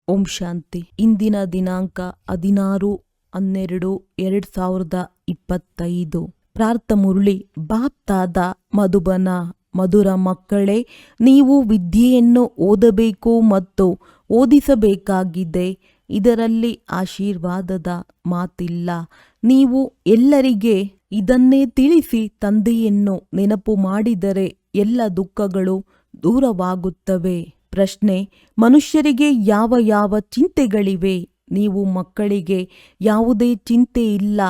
ಓಂ ಶಾಂತಿ. ಇಂದಿನ ದಿನಾಂಕ 16/12/2025. ಪ್ರಾರ್ಥ ಮುರಳಿ. ಬಾಪ್ತಾದ ಮಧುಬನ. ಮಧುರ ಮಕ್ಕಳೇ, ನೀವು ವಿದ್ಯೆಯನ್ನು ಓದಬೇಕು ಮತ್ತು ಓದಿಸಬೇಕಾಗಿದೆ. ಇದರಲ್ಲಿ ಆಶೀರ್ವಾದದ ಮಾತಿಲ್ಲ. ನೀವು ಎಲ್ಲರಿಗೆ ಇದನ್ನೇ ತಿಳಿಸಿ ತಂದೆಯನ್ನು ನೆನಪು ಮಾಡಿದರೆ ಎಲ್ಲ ದುಃಖಗಳು ದೂರವಾಗುತ್ತವೆ. ಪ್ರಶ್ನೆ: ಮನುಷ್ಯರಿಗೆ ಯಾವ ಯಾವ ಚಿಂತೆಗಳಿವೆ? ನೀವು ಮಕ್ಕಳಿಗೆ ಯಾವುದೇ ಚಿಂತೆ ಇಲ್ಲ,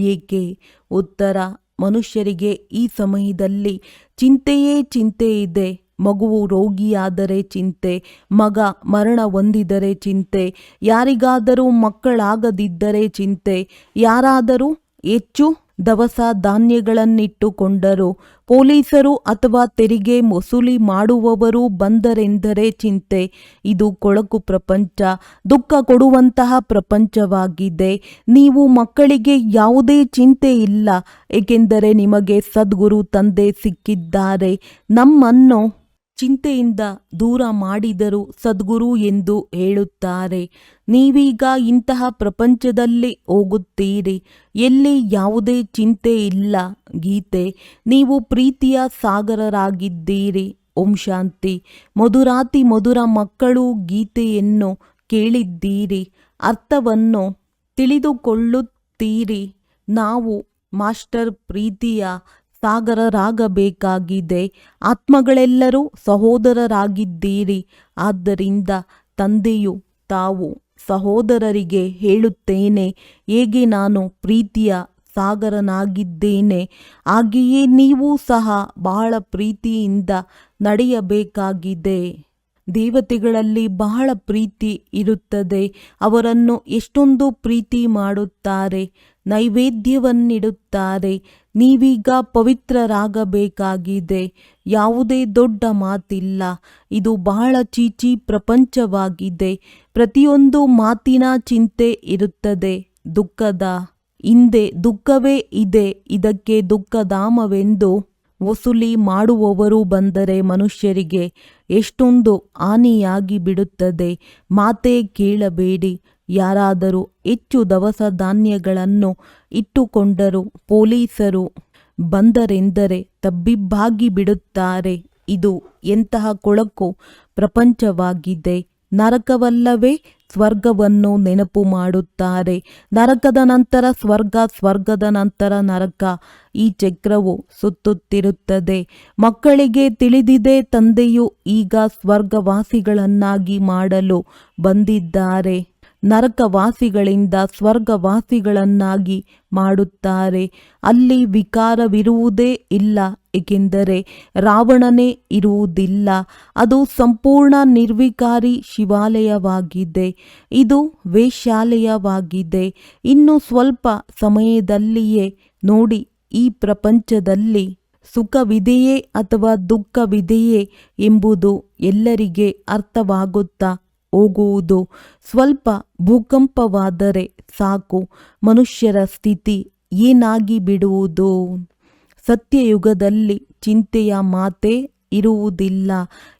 ಏಕೆ? ಉತ್ತರ: ಮನುಷ್ಯರಿಗೆ ಈ ಸಮಯದಲ್ಲಿ ಚಿಂತೆಯೇ ಚಿಂತೆ ಇದೆ. ಮಗುವು ರೋಗಿಯಾದರೆ ಚಿಂತೆ, ಮಗ ಮರಣ ಹೊಂದಿದರೆ ಚಿಂತೆ, ಯಾರಿಗಾದರೂ ಮಕ್ಕಳಾಗದಿದ್ದರೆ ಚಿಂತೆ, ಯಾರಾದರೂ ಹೆಚ್ಚು ದವಸ ಧಾನ್ಯಗಳನ್ನಿಟ್ಟುಕೊಂಡರು, ಪೊಲೀಸರು ಅಥವಾ ತೆರಿಗೆ ವಸೂಲಿ ಮಾಡುವವರು ಬಂದರೆಂದರೆ ಚಿಂತೆ. ಇದು ಕೊಳಕು ಪ್ರಪಂಚ, ದುಃಖ ಕೊಡುವಂತಹ ಪ್ರಪಂಚವಾಗಿದೆ. ನೀವು ಮಕ್ಕಳಿಗೆ ಯಾವುದೇ ಚಿಂತೆ ಇಲ್ಲ, ಏಕೆಂದರೆ ನಿಮಗೆ ಸದ್ಗುರು ತಂದೆ ಸಿಕ್ಕಿದ್ದಾರೆ. ನಮ್ಮನ್ನು ಚಿಂತೆಯಿಂದ ದೂರ ಮಾಡಿದರು ಸದ್ಗುರು ಎಂದು ಹೇಳುತ್ತಾರೆ. ನೀವೀಗ ಇಂತಹ ಪ್ರಪಂಚದಲ್ಲಿ ಹೋಗುತ್ತೀರಿ, ಎಲ್ಲಿ ಯಾವುದೇ ಚಿಂತೆ ಇಲ್ಲ. ಗೀತೆ: ನೀವು ಪ್ರೀತಿಯ ಸಾಗರರಾಗಿದ್ದೀರಿ. ಓಂ ಶಾಂತಿ. ಮಧುರಾತಿ ಮಧುರ ಮಕ್ಕಳು, ಗೀತೆಯನ್ನು ಕೇಳಿದ್ದೀರಿ, ಅರ್ಥವನ್ನು ತಿಳಿದುಕೊಳ್ಳುತ್ತೀರಿ. ನಾವು ಮಾಸ್ಟರ್ ಪ್ರೀತಿಯ ಸಾಗರರಾಗಬೇಕಾಗಿದೆ. ಆತ್ಮಗಳೆಲ್ಲರೂ ಸಹೋದರರಾಗಿದ್ದೀರಿ. ಆದ್ದರಿಂದ ತಂದೆಯು ತಾವು ಸಹೋದರರಿಗೆ ಹೇಳುತ್ತೇನೆ, ಹೇಗೆ ನಾನು ಪ್ರೀತಿಯ ಸಾಗರನಾಗಿದ್ದೇನೆ, ಹಾಗೆಯೇ ನೀವು ಸಹ ಬಹಳ ಪ್ರೀತಿಯಿಂದ ನಡೆಯಬೇಕಾಗಿದೆ. ದೇವತೆಗಳಲ್ಲಿ ಬಹಳ ಪ್ರೀತಿ ಇರುತ್ತದೆ. ಅವರನ್ನು ಎಷ್ಟೊಂದು ಪ್ರೀತಿ ಮಾಡುತ್ತಾರೆ, ನೈವೇದ್ಯವನ್ನಿಡುತ್ತಾರೆ. ನೀವೀಗ ಪವಿತ್ರರಾಗಬೇಕಾಗಿದೆ. ಯಾವುದೇ ದೊಡ್ಡ ಮಾತಿಲ್ಲ. ಇದು ಬಹಳ ಚೀಚಿ ಪ್ರಪಂಚವಾಗಿದೆ. ಪ್ರತಿಯೊಂದು ಮಾತಿನ ಚಿಂತೆ ಇರುತ್ತದೆ. ದುಃಖದ ಹಿಂದೆ ದುಃಖವೇ ಇದೆ. ಇದಕ್ಕೆ ದುಃಖಧಾಮವೆಂದು ವಸೂಲಿ ಮಾಡುವವರು ಬಂದರೆ ಮನುಷ್ಯರಿಗೆ ಎಷ್ಟೊಂದು ಹಾನಿಯಾಗಿ ಬಿಡುತ್ತದೆ. ಮಾತೇ ಕೇಳಬೇಡಿ. ಯಾರಾದರೂ ಹೆಚ್ಚು ದವಸ ಧಾನ್ಯಗಳನ್ನು ಇಟ್ಟುಕೊಂಡರು, ಪೊಲೀಸರು ಬಂದರೆಂದರೆ ತಬ್ಬಿಬ್ಬಾಗಿ ಬಿಡುತ್ತಾರೆ. ಇದು ಎಂತಹ ಕೊಳಕು ಪ್ರಪಂಚವಾಗಿದೆ. ನರಕವಲ್ಲವೇ ಸ್ವರ್ಗವನ್ನು ನೆನಪು ಮಾಡುತ್ತಾರೆ. ನರಕದ ನಂತರ ಸ್ವರ್ಗ, ಸ್ವರ್ಗದ ನಂತರ ನರಕ. ಈ ಚಕ್ರವು ಸುತ್ತುತ್ತಿರುತ್ತದೆ. ಮಕ್ಕಳಿಗೆ ತಿಳಿದಿದೆ, ತಂದೆಯು ಈಗ ಸ್ವರ್ಗವಾಸಿಗಳನ್ನಾಗಿ ಮಾಡಲು ಬಂದಿದ್ದಾರೆ. ನರಕವಾಸಿಗಳಿಂದ ಸ್ವರ್ಗವಾಸಿಗಳನ್ನಾಗಿ ಮಾಡುತ್ತಾರೆ. ಅಲ್ಲಿ ವಿಕಾರವಿರುವುದೇ ಇಲ್ಲ, ಏಕೆಂದರೆ ರಾವಣನೇ ಇರುವುದಿಲ್ಲ. ಅದು ಸಂಪೂರ್ಣ ನಿರ್ವಿಕಾರಿ ಶಿವಾಲಯವಾಗಿದೆ. ಇದು ವೇಶ್ಯಾಲಯವಾಗಿದೆ. ಇನ್ನು ಸ್ವಲ್ಪ ಸಮಯದಲ್ಲಿಯೇ ನೋಡಿ, ಈ ಪ್ರಪಂಚದಲ್ಲಿ ಸುಖವಿದೆಯೇ ಅಥವಾ ದುಃಖವಿದೆಯೇ ಎಂಬುದು ಎಲ್ಲರಿಗೆ ಅರ್ಥವಾಗುತ್ತಾ ಹೋಗುವುದು. ಸ್ವಲ್ಪ ಭೂಕಂಪವಾದರೆ ಸಾಕು, ಮನುಷ್ಯರ ಸ್ಥಿತಿ ಏನಾಗಿ ಬಿಡುವುದು. ಸತ್ಯಯುಗದಲ್ಲಿ ಚಿಂತೆಯ ಮಾತೇ ಇರುವುದಿಲ್ಲ.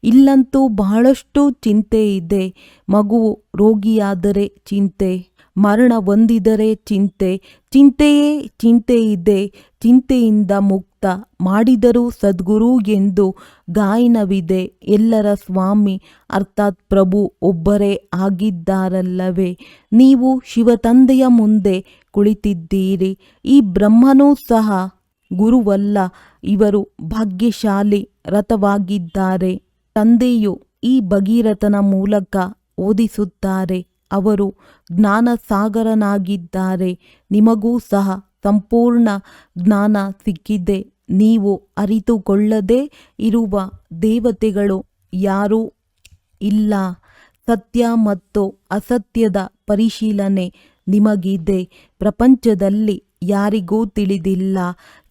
ಇಲ್ಲಂತೂ ಬಹಳಷ್ಟು ಚಿಂತೆ ಇದೆ. ಮಗುವು ರೋಗಿಯಾದರೆ ಚಿಂತೆ, ಮರಣ ಹೊಂದಿದರೆ ಚಿಂತೆ, ಚಿಂತೆಯೇ ಚಿಂತೆ ಇದೆ. ಚಿಂತೆಯಿಂದ ಮುಕ್ತ ಮಾಡಿದರೂ ಸದ್ಗುರು ಎಂದು ಗಾಯನವಿದೆ. ಎಲ್ಲರ ಸ್ವಾಮಿ ಅರ್ಥಾತ್ ಪ್ರಭು ಒಬ್ಬರೇ ಆಗಿದ್ದಾರಲ್ಲವೇ? ನೀವು ಶಿವತಂದೆಯ ಮುಂದೆ ಕುಳಿತಿದ್ದೀರಿ. ಈ ಬ್ರಹ್ಮನೂ ಸಹ ಗುರುವಲ್ಲ. ಇವರು ಭಾಗ್ಯಶಾಲಿ ರಥವಾಗಿದ್ದಾರೆ. ತಂದೆಯು ಈ ಭಗೀರಥನ ಮೂಲಕ ಓದಿಸುತ್ತಾರೆ. ಅವರು ಜ್ಞಾನ ಸಾಗರನಾಗಿದ್ದಾರೆ. ನಿಮಗೂ ಸಹ ಸಂಪೂರ್ಣ ಜ್ಞಾನ ಸಿಕ್ಕಿದೆ. ನೀವು ಅರಿತುಕೊಳ್ಳದೇ ಇರುವ ದೇವತೆಗಳು ಯಾರೂ ಇಲ್ಲ. ಸತ್ಯ ಮತ್ತು ಅಸತ್ಯದ ಪರಿಶೀಲನೆ ನಿಮಗಿದೆ. ಪ್ರಪಂಚದಲ್ಲಿ ಯಾರಿಗೂ ತಿಳಿದಿಲ್ಲ.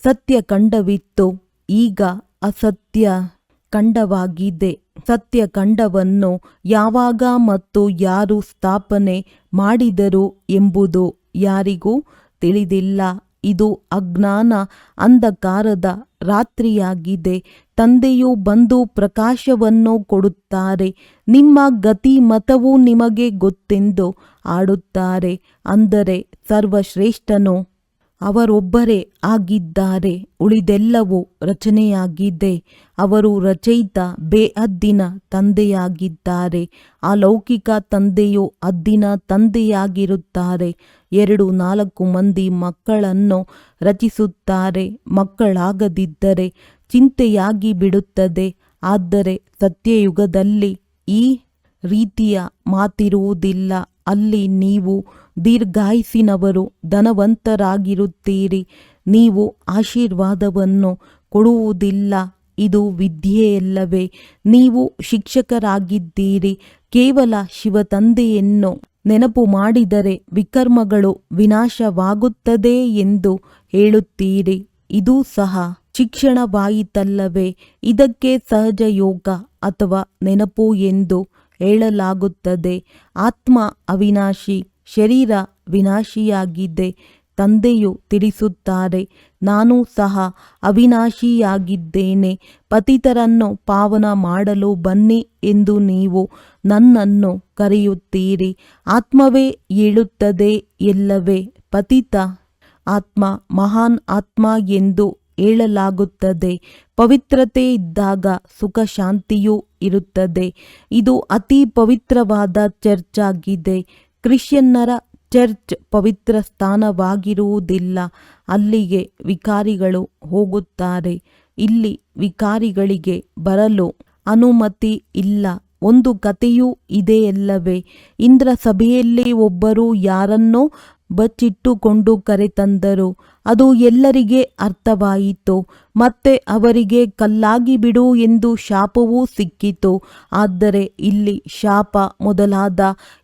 ಸತ್ಯ ಖಂಡವಿತ್ತು, ಈಗ ಅಸತ್ಯ ಖಂಡವಾಗಿದೆ. ಸತ್ಯ ಖಂಡವನ್ನು ಯಾವಾಗ ಮತ್ತು ಯಾರು ಸ್ಥಾಪನೆ ಮಾಡಿದರು ಎಂಬುದು ಯಾರಿಗೂ ತಿಳಿದಿಲ್ಲ. ಇದು ಅಜ್ಞಾನ ಅಂಧಕಾರದ ರಾತ್ರಿಯಾಗಿದೆ. ತಂದೆಯು ಬಂದು ಪ್ರಕಾಶವನ್ನು ಕೊಡುತ್ತಾರೆ. ನಿಮ್ಮ ಗತಿ ಮತವು ನಿಮಗೆ ಗೊತ್ತೆಂದು ಆಡುತ್ತಾರೆ. ಅಂದರೆ ಸರ್ವಶ್ರೇಷ್ಠನು ಅವರೊಬ್ಬರೇ ಆಗಿದ್ದಾರೆ, ಉಳಿದೆಲ್ಲವೂ ರಚನೆಯಾಗಿದೆ. ಅವರು ರಚಯಿತ ಬೇಹದ್ದಿನ ತಂದೆಯಾಗಿದ್ದಾರೆ. ಆ ಲೌಕಿಕ ತಂದೆಯು ಹದ್ದಿನ ತಂದೆಯಾಗಿರುತ್ತಾರೆ. 2-4 ಮಂದಿ ಮಕ್ಕಳನ್ನು ರಚಿಸುತ್ತಾರೆ. ಮಕ್ಕಳಾಗದಿದ್ದರೆ ಚಿಂತೆಯಾಗಿ ಬಿಡುತ್ತದೆ. ಆದರೆ ಸತ್ಯಯುಗದಲ್ಲಿ ಈ ರೀತಿಯ ಮಾತಿರುವುದಿಲ್ಲ. ಅಲ್ಲಿ ನೀವು ದೀರ್ಘಾಯುಸ್ಸಿನವರು, ಧನವಂತರಾಗಿರುತ್ತೀರಿ. ನೀವು ಆಶೀರ್ವಾದವನ್ನು ಕೊಡುವುದಿಲ್ಲ. ಇದು ವಿದ್ಯೆಯಲ್ಲವೇ? ನೀವು ಶಿಕ್ಷಕರಾಗಿದ್ದೀರಿ. ಕೇವಲ ಶಿವತಂದೆಯನ್ನು ನೆನಪು ಮಾಡಿದರೆ ವಿಕರ್ಮಗಳು ವಿನಾಶವಾಗುತ್ತದೆ ಎಂದು ಹೇಳುತ್ತೀರಿ. ಇದೂ ಸಹ ಶಿಕ್ಷಣವಾಯಿತಲ್ಲವೇ? ಇದಕ್ಕೆ ಸಹಜ ಯೋಗ ಅಥವಾ ನೆನಪು ಎಂದು ಹೇಳಲಾಗುತ್ತದೆ. ಆತ್ಮ ಅವಿನಾಶಿ, ಶರೀರ ವಿನಾಶಿಯಾಗಿದೆ. ತಂದೆಯು ತಿಳಿಸುತ್ತಾರೆ, ನಾನು ಸಹ ಅವಿನಾಶಿಯಾಗಿದ್ದೇನೆ. ಪತಿತರನ್ನು ಪಾವನ ಮಾಡಲು ಬನ್ನಿ ಎಂದು ನೀವು ನನ್ನನ್ನು ಕರೆಯುತ್ತೀರಿ. ಆತ್ಮವೇ ಹೇಳುತ್ತದೆ ಎಲ್ಲವೇ? ಪತಿತ ಆತ್ಮ ಮಹಾನ್ ಆತ್ಮ ಎಂದು ಹೇಳಲಾಗುತ್ತದೆ. ಪವಿತ್ರತೆ ಇದ್ದಾಗ ಸುಖ ಶಾಂತಿಯೂ ಇರುತ್ತದೆ. ಇದು ಅತಿ ಪವಿತ್ರವಾದ ಚರ್ಚ್ ಆಗಿದೆ. ಕ್ರಿಶ್ಚಿಯನ್ನರ ಚರ್ಚ್ ಪವಿತ್ರ ಸ್ಥಾನವಾಗಿರುವುದಿಲ್ಲ. ಅಲ್ಲಿಗೆ ವಿಕಾರಿಗಳು ಹೋಗುತ್ತಾರೆ. ಇಲ್ಲಿ ವಿಕಾರಿಗಳಿಗೆ ಬರಲು ಅನುಮತಿ ಇಲ್ಲ. ಒಂದು ಕಥೆಯೂ ಇದೆಯಲ್ಲವೇ? ಇಂದ್ರ ಸಭೆಯಲ್ಲಿ ಒಬ್ಬರು ಯಾರನ್ನೋ ಬಚ್ಚಿಟ್ಟುಕೊಂಡು ಕರೆತಂದರು. ಅದು ಎಲ್ಲರಿಗೆ ಅರ್ಥವಾಯಿತು. ಮತ್ತೆ ಅವರಿಗೆ ಕಲ್ಲಾಗಿ ಬಿಡು ಎಂದು ಶಾಪವೂ ಸಿಕ್ಕಿತು. ಆದರೆ ಇಲ್ಲಿ ಶಾಪ ಮೊದಲಾದ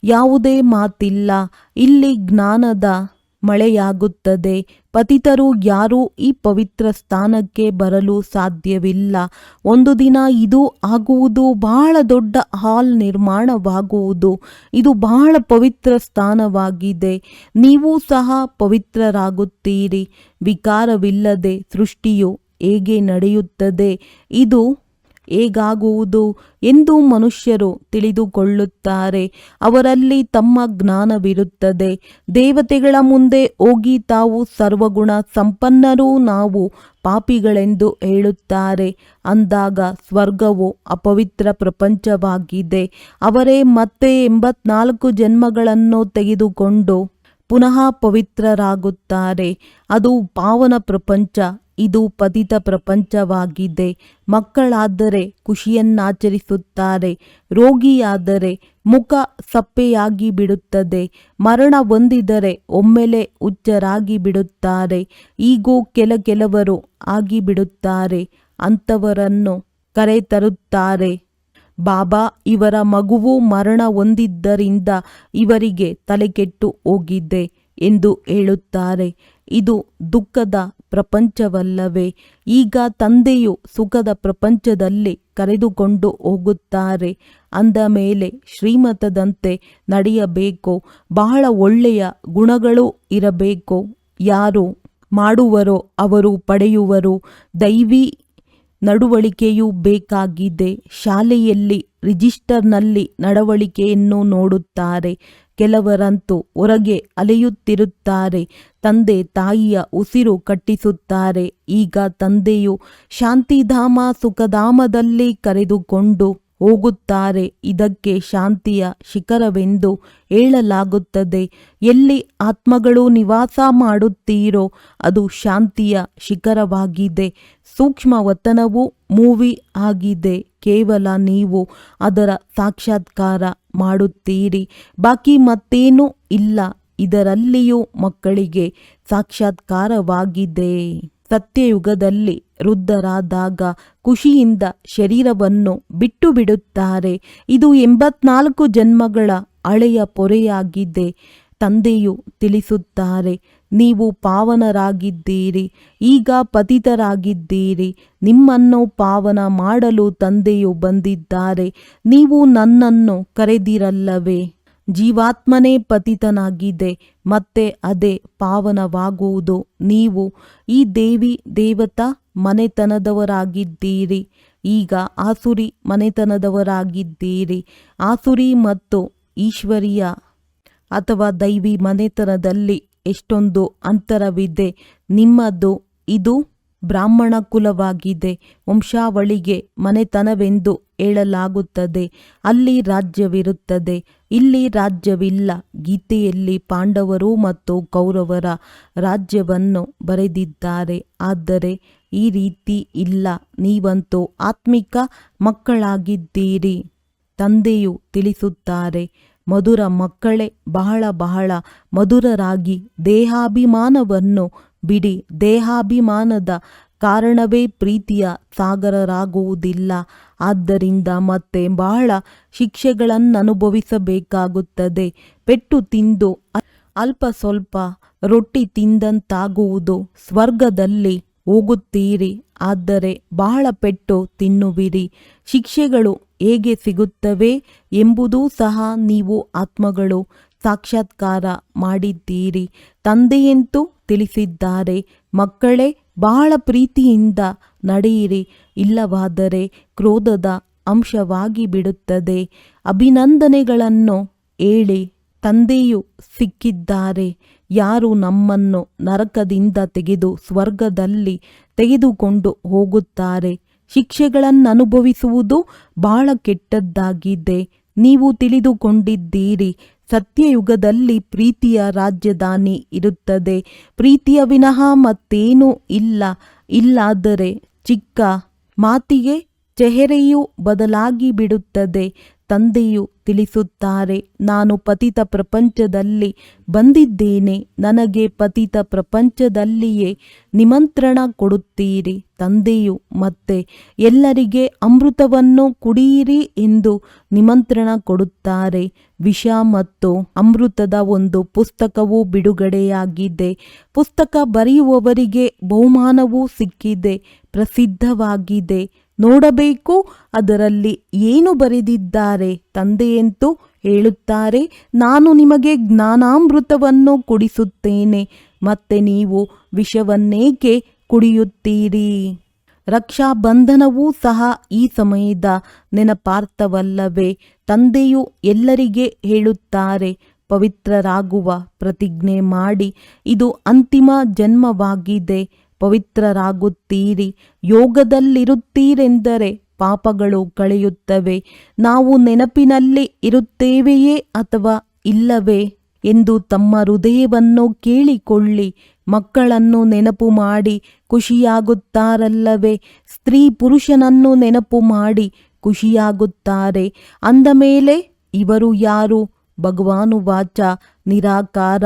ಯಾವುದೇ ಮಾತಿಲ್ಲ. ಇಲ್ಲಿ ಜ್ಞಾನದ ಮಳೆಯಾಗುತ್ತದೆ. ಪತಿತರು ಯಾರೂ ಈ ಪವಿತ್ರ ಸ್ಥಾನಕ್ಕೆ ಬರಲು ಸಾಧ್ಯವಿಲ್ಲ. ಒಂದು ದಿನ ಇದು ಆಗುವುದು. ಬಹಳ ದೊಡ್ಡ ಹಾಲ್ ನಿರ್ಮಾಣವಾಗುವುದು. ಇದು ಬಹಳ ಪವಿತ್ರ ಸ್ಥಾನವಾಗಿದೆ. ನೀವು ಸಹ ಪವಿತ್ರರಾಗುತ್ತೀರಿ. ವಿಕಾರವಿಲ್ಲದೆ ಸೃಷ್ಟಿಯು ಹೇಗೆ ನಡೆಯುತ್ತದೆ, ಇದು ಹೇಗಾಗುವುದು ಎಂದು ಮನುಷ್ಯರು ತಿಳಿದುಕೊಳ್ಳುತ್ತಾರೆ. ಅವರಲ್ಲಿ ತಮ್ಮ ಜ್ಞಾನವಿರುತ್ತದೆ. ದೇವತೆಗಳ ಮುಂದೆ ಹೋಗಿ ತಾವು ಸರ್ವಗುಣ ಸಂಪನ್ನರು, ನಾವು ಪಾಪಿಗಳೆಂದು ಹೇಳುತ್ತಾರೆ. ಅಂದಾಗ ಸ್ವರ್ಗವು ಅಪವಿತ್ರ ಪ್ರಪಂಚವಾಗಿದೆ. ಅವರೇ ಮತ್ತೆ 84 ಜನ್ಮಗಳನ್ನು ತೆಗೆದುಕೊಂಡು ಪುನಃ ಪವಿತ್ರರಾಗುತ್ತಾರೆ. ಅದು ಪಾವನ ಪ್ರಪಂಚ. ಇದು ಪತಿತ ಪ್ರಪಂಚವಾಗಿದೆ. ಮಕ್ಕಳಾದರೆ ಖುಷಿಯನ್ನಾಚರಿಸುತ್ತಾರೆ. ರೋಗಿಯಾದರೆ ಮುಖ ಸಪ್ಪೆಯಾಗಿ ಬಿಡುತ್ತದೆ. ಮರಣ ಹೊಂದಿದರೆ ಒಮ್ಮೆಲೆ ಹುಚ್ಚರಾಗಿ ಬಿಡುತ್ತಾರೆ. ಈಗೂ ಕೆಲವರು ಆಗಿಬಿಡುತ್ತಾರೆ. ಅಂಥವರನ್ನು ಕರೆತರುತ್ತಾರೆ. ಬಾಬಾ, ಇವರ ಮಗುವು ಮರಣ ಹೊಂದಿದ್ದರಿಂದ ಇವರಿಗೆ ತಲೆಕೆಟ್ಟು ಹೋಗಿದೆ ಎಂದು ಹೇಳುತ್ತಾರೆ. ಇದು ದುಃಖದ ಪ್ರಪಂಚವಲ್ಲವೇ? ಈಗ ತಂದೆಯು ಸುಖದ ಪ್ರಪಂಚದಲ್ಲಿ ಕರೆದುಕೊಂಡು ಹೋಗುತ್ತಾರೆ. ಅಂದ ಮೇಲೆ ಶ್ರೀಮತದಂತೆ ನಡೆಯಬೇಕು. ಬಹಳ ಒಳ್ಳೆಯ ಗುಣಗಳು ಇರಬೇಕು. ಯಾರು ಮಾಡುವರೋ ಅವರು ಪಡೆಯುವರು. ದೈವಿ ನಡವಳಿಕೆಯೂ ಬೇಕಾಗಿದೆ. ಶಾಲೆಯಲ್ಲಿ ರಿಜಿಸ್ಟರ್ನಲ್ಲಿ ನಡವಳಿಕೆಯನ್ನು ನೋಡುತ್ತಾರೆ. ಕೆಲವರಂತೂ ಹೊರಗೆ ಅಲೆಯುತ್ತಿರುತ್ತಾರೆ. ತಂದೆ ತಾಯಿಯ ಉಸಿರು ಕಟ್ಟಿಸುತ್ತಾರೆ. ಈಗ ತಂದೆಯು ಶಾಂತಿಧಾಮ ಸುಖಧಾಮದಲ್ಲಿ ಕರೆದುಕೊಂಡು ಹೋಗುತ್ತಾರೆ. ಇದಕ್ಕೆ ಶಾಂತಿಯ ಶಿಖರವೆಂದು ಹೇಳಲಾಗುತ್ತದೆ. ಎಲ್ಲಿ ಆತ್ಮಗಳು ನಿವಾಸ ಮಾಡುತ್ತೀರೋ ಅದು ಶಾಂತಿಯ ಶಿಖರವಾಗಿದೆ. ಸೂಕ್ಷ್ಮ ವತನವು ಮೂವಿ ಆಗಿದೆ. ಕೇವಲ ನೀವು ಅದರ ಸಾಕ್ಷಾತ್ಕಾರ ಮಾಡುತ್ತೀರಿ. ಬಾಕಿ ಮತ್ತೇನೂ ಇಲ್ಲ. ಇದರಲ್ಲಿಯೂ ಮಕ್ಕಳಿಗೆ ಸಾಕ್ಷಾತ್ಕಾರವಾಗಿದೆ. ಸತ್ಯಯುಗದಲ್ಲಿ ವೃದ್ಧರಾದಾಗ ಖುಷಿಯಿಂದ ಶರೀರವನ್ನು ಬಿಟ್ಟು ಬಿಡುತ್ತಾರೆ. ಇದು 84 ಜನ್ಮಗಳ ಹಳೆಯ ಪೊರೆಯಾಗಿದೆ. ತಂದೆಯು ತಿಳಿಸುತ್ತಾರೆ, ನೀವು ಪಾವನರಾಗಿದ್ದೀರಿ. ಈಗ ಪತಿತರಾಗಿದ್ದೀರಿ. ನಿಮ್ಮನ್ನು ಪಾವನ ಮಾಡಲು ತಂದೆಯು ಬಂದಿದ್ದಾರೆ. ನೀವು ನನ್ನನ್ನು ಕರೆದಿರಲ್ಲವೇ? ಜೀವಾತ್ಮನೇ ಪತಿತನಾಗಿದೆ. ಮತ್ತೆ ಅದೇ ಪಾವನವಾಗುವುದು. ನೀವು ಈ ದೇವಿ ದೇವತಾ ಮನೆತನದವರಾಗಿದ್ದೀರಿ. ಈಗ ಆಸುರಿ ಮನೆತನದವರಾಗಿದ್ದೀರಿ. ಆಸುರಿ ಮತ್ತು ಈಶ್ವರೀಯ ಅಥವಾ ದೈವಿ ಮನೆತನದಲ್ಲಿ ಎಷ್ಟೊಂದು ಅಂತರವಿದೆ. ನಿಮ್ಮದು ಇದು ಬ್ರಾಹ್ಮಣ ಕುಲವಾಗಿದೆ. ವಂಶಾವಳಿಗೆ ಮನೆತನವೆಂದು ಹೇಳಲಾಗುತ್ತದೆ. ಅಲ್ಲಿ ರಾಜ್ಯವಿರುತ್ತದೆ, ಇಲ್ಲಿ ರಾಜ್ಯವಿಲ್ಲ. ಗೀತೆಯಲ್ಲಿ ಪಾಂಡವರು ಮತ್ತು ಕೌರವರ ರಾಜ್ಯವನ್ನು ಬರೆದಿದ್ದಾರೆ. ಆದರೆ ಈ ರೀತಿ ಇಲ್ಲ. ನೀವಂತೂ ಆತ್ಮಿಕ ಮಕ್ಕಳಾಗಿದ್ದೀರಿ. ತಂದೆಯು ತಿಳಿಸುತ್ತಾರೆ, ಮಧುರ ಮಕ್ಕಳೇ, ಬಹಳ ಬಹಳ ಮಧುರರಾಗಿ ದೇಹಾಭಿಮಾನವನ್ನು ಬಿಡಿ. ದೇಹಾಭಿಮಾನದ ಕಾರಣವೇ ಪ್ರೀತಿಯ ಸಾಗರರಾಗುವುದಿಲ್ಲ. ಆದ್ದರಿಂದ ಮತ್ತೆ ಬಹಳ ಶಿಕ್ಷೆಗಳನ್ನನುಭವಿಸಬೇಕಾಗುತ್ತದೆ. ಪೆಟ್ಟು ತಿಂದು ಅಲ್ಪ ಸ್ವಲ್ಪ ರೊಟ್ಟಿ ತಿಂದಂತಾಗುವುದು. ಸ್ವರ್ಗದಲ್ಲಿ ಹೋಗುತ್ತೀರಿ, ಆದರೆ ಬಹಳ ಪೆಟ್ಟು ತಿನ್ನುವಿರಿ. ಶಿಕ್ಷೆಗಳು ಹೇಗೆ ಸಿಗುತ್ತವೆ ಎಂಬುದೂ ಸಹ ನೀವು ಆತ್ಮಗಳು ಸಾಕ್ಷಾತ್ಕಾರ ಮಾಡಿದ್ದೀರಿ. ತಂದೆಯಂತೂ ತಿಳಿಸಿದ್ದಾರೆ, ಮಕ್ಕಳೇ, ಬಹಳ ಪ್ರೀತಿಯಿಂದ ನಡೆಯಿರಿ, ಇಲ್ಲವಾದರೆ ಕ್ರೋಧದ ಅಂಶವಾಗಿ ಬಿಡುತ್ತದೆ. ಅಭಿನಂದನೆಗಳನ್ನು ಹೇಳಿ. ತಂದೆಯು ಸಿಕ್ಕಿದ್ದಾರೆ. ಯಾರು ನಮ್ಮನ್ನು ನರಕದಿಂದ ತೆಗೆದು ಸ್ವರ್ಗದಲ್ಲಿ ತೆಗೆದುಕೊಂಡು ಹೋಗುತ್ತಾರೆ. ಶಿಕ್ಷೆಗಳನ್ನನುಭವಿಸುವುದು ಬಹಳ ಕೆಟ್ಟದ್ದಾಗಿದೆ. ನೀವು ತಿಳಿದುಕೊಂಡಿದ್ದೀರಿ, ಸತ್ಯಯುಗದಲ್ಲಿ ಪ್ರೀತಿಯ ರಾಜಧಾನಿ ಇರುತ್ತದೆ. ಪ್ರೀತಿಯ ವಿನಃ ಮತ್ತೇನೂ ಇಲ್ಲ. ಇಲ್ಲಾದರೆ ಚಿಕ್ಕ ಮಾತಿಗೆ ಚೆಹರೆಯೂ ಬದಲಾಗಿ ಬಿಡುತ್ತದೆ. ತಂದೆಯು ತಿಳಿಸುತ್ತಾರೆ, ನಾನು ಪತಿತ ಪ್ರಪಂಚದಲ್ಲಿ ಬಂದಿದ್ದೇನೆ. ನನಗೆ ಪತಿತ ಪ್ರಪಂಚದಲ್ಲಿಯೇ ನಿಮಂತ್ರಣ ಕೊಡುತ್ತೀರಿ. ತಂದೆಯು ಮತ್ತೆ ಎಲ್ಲರಿಗೆ ಅಮೃತವನ್ನು ಕುಡಿಯಿರಿ ಎಂದು ನಿಮಂತ್ರಣ ಕೊಡುತ್ತಾರೆ. ವಿಷ ಮತ್ತು ಅಮೃತದ ಒಂದು ಪುಸ್ತಕವೂ ಬಿಡುಗಡೆಯಾಗಿದೆ. ಪುಸ್ತಕ ಬರೆಯುವವರಿಗೆ ಬಹುಮಾನವೂ ಸಿಕ್ಕಿದೆ, ಪ್ರಸಿದ್ಧವಾಗಿದೆ. ನೋಡಬೇಕು ಅದರಲ್ಲಿ ಏನು ಬರೆದಿದ್ದಾರೆ. ತಂದೆಯಂತೂ ಹೇಳುತ್ತಾರೆ, ನಾನು ನಿಮಗೆ ಜ್ಞಾನಾಮೃತವನ್ನು ಕುಡಿಸುತ್ತೇನೆ, ಮತ್ತೆ ನೀವು ವಿಷವನ್ನೇಕೆ ಕುಡಿಯುತ್ತೀರಿ? ರಕ್ಷಾಬಂಧನವೂ ಸಹ ಈ ಸಮಯದ ನೆನಪಾರ್ಥವಲ್ಲವೇ? ತಂದೆಯು ಎಲ್ಲರಿಗೆ ಹೇಳುತ್ತಾರೆ, ಪವಿತ್ರರಾಗುವ ಪ್ರತಿಜ್ಞೆ ಮಾಡಿ. ಇದು ಅಂತಿಮ ಜನ್ಮವಾಗಿದೆ. ಪವಿತ್ರರಾಗುತ್ತೀರಿ. ಯೋಗದಲ್ಲಿರುತ್ತೀರೆಂದರೆ ಪಾಪಗಳು ಕಳೆಯುತ್ತವೆ. ನಾವು ನೆನಪಿನಲ್ಲಿ ಇರುತ್ತೇವೆಯೇ ಅಥವಾ ಇಲ್ಲವೇ ಎಂದು ತಮ್ಮ ಹೃದಯವನ್ನು ಕೇಳಿಕೊಳ್ಳಿ. ಮಕ್ಕಳನ್ನು ನೆನಪು ಮಾಡಿ ಖುಷಿಯಾಗುತ್ತಾರಲ್ಲವೇ? ಸ್ತ್ರೀ ಪುರುಷನನ್ನು ನೆನಪು ಮಾಡಿ ಖುಷಿಯಾಗುತ್ತಾರೆ. ಅಂದ ಮೇಲೆ ಇವರು ಯಾರು? ಭಗವಾನುವಾಚ ನಿರಾಕಾರ.